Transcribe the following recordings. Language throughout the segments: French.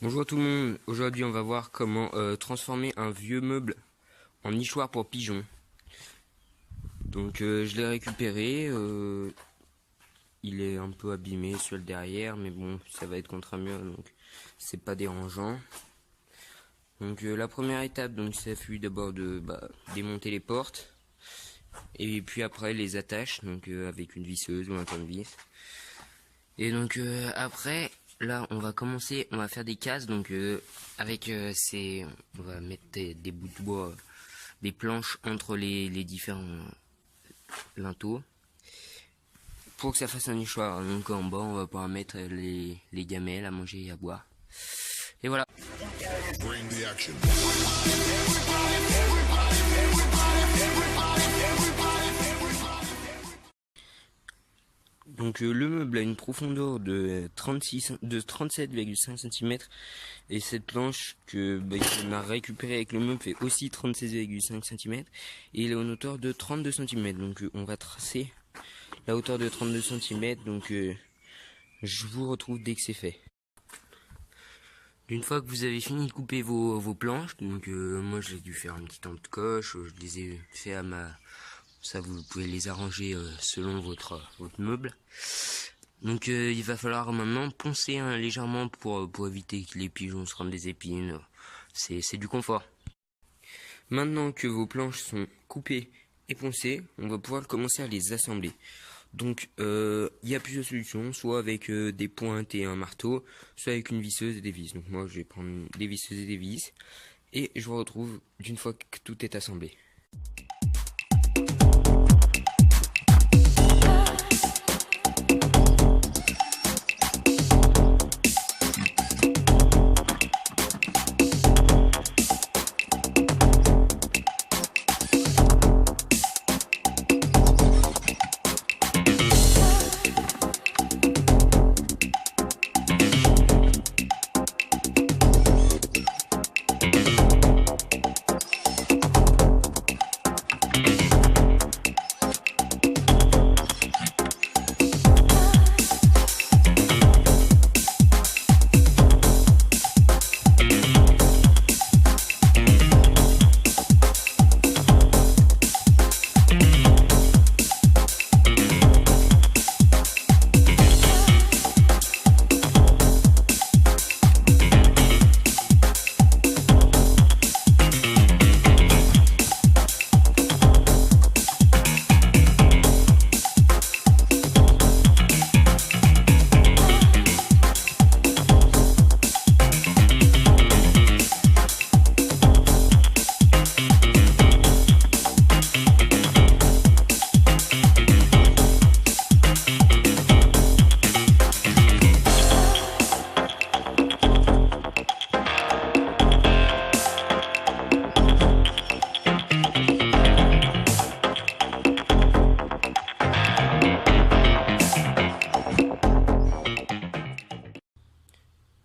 Bonjour tout le monde, aujourd'hui on va voir comment transformer un vieux meuble en nichoir pour pigeons. Donc je l'ai récupéré, il est un peu abîmé sur le derrière, mais bon ça va être contre un mur donc c'est pas dérangeant. Donc la première étape donc ça fut d'abord de démonter les portes et puis après les attaches donc avec une visseuse ou un tournevis. Et donc après là on va commencer, on va faire des cases donc avec on va mettre des bouts de bois, des planches entre les différents linteaux pour que ça fasse un nichoir. Donc en bas on va pouvoir mettre les gamelles à manger et à boire. Et voilà. Donc le meuble a une profondeur de 37,5 cm et cette planche qu'on a récupérée avec le meuble fait aussi 36,5 cm et il est en hauteur de 32 cm. Donc on va tracer la hauteur de 32 cm. Donc je vous retrouve dès que c'est fait. Une fois que vous avez fini de couper vos planches, donc moi j'ai dû faire un petit temps de coche, je les ai fait à ma... Ça vous pouvez les arranger selon votre meuble. Donc il va falloir maintenant poncer légèrement pour éviter que les pigeons se rendent des épines. C'est du confort. Maintenant que vos planches sont coupées et poncées, on va pouvoir commencer à les assembler. Donc il y a plusieurs solutions, soit avec des pointes et un marteau, soit avec une visseuse et des vis. Donc moi je vais prendre des visseuses et des vis et je vous retrouve d'une fois que tout est assemblé.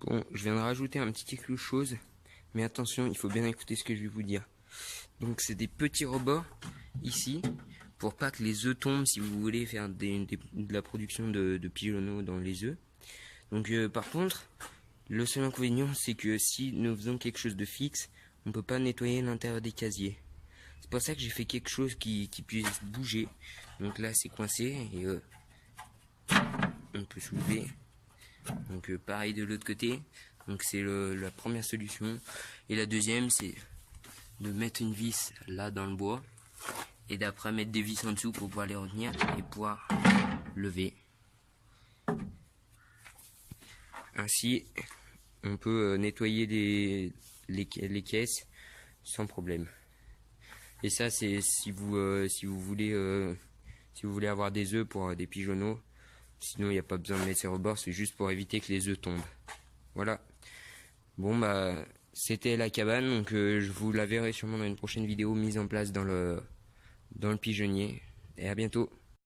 Bon, je viens de rajouter un petit quelque chose, mais attention, il faut bien écouter ce que je vais vous dire. Donc c'est des petits rebords ici, pour pas que les œufs tombent si vous voulez faire de la production de pigeonneaux dans les œufs. Donc par contre, le seul inconvénient c'est que si nous faisons quelque chose de fixe, on peut pas nettoyer l'intérieur des casiers. C'est pour ça que j'ai fait quelque chose qui puisse bouger. Donc là c'est coincé et on peut soulever. Donc pareil de l'autre côté. Donc c'est la première solution. Et la deuxième c'est de mettre une vis là dans le bois et d'après mettre des vis en dessous pour pouvoir les retenir et pouvoir lever. Ainsi on peut nettoyer les caisses sans problème. Et ça c'est si vous voulez avoir des œufs pour des pigeonneaux. Sinon il n'y a pas besoin de mettre ces rebords, c'est juste pour éviter que les œufs tombent. Voilà. Bon c'était la cabane, donc je vous la verrai sûrement dans une prochaine vidéo mise en place dans le pigeonnier. Et à bientôt.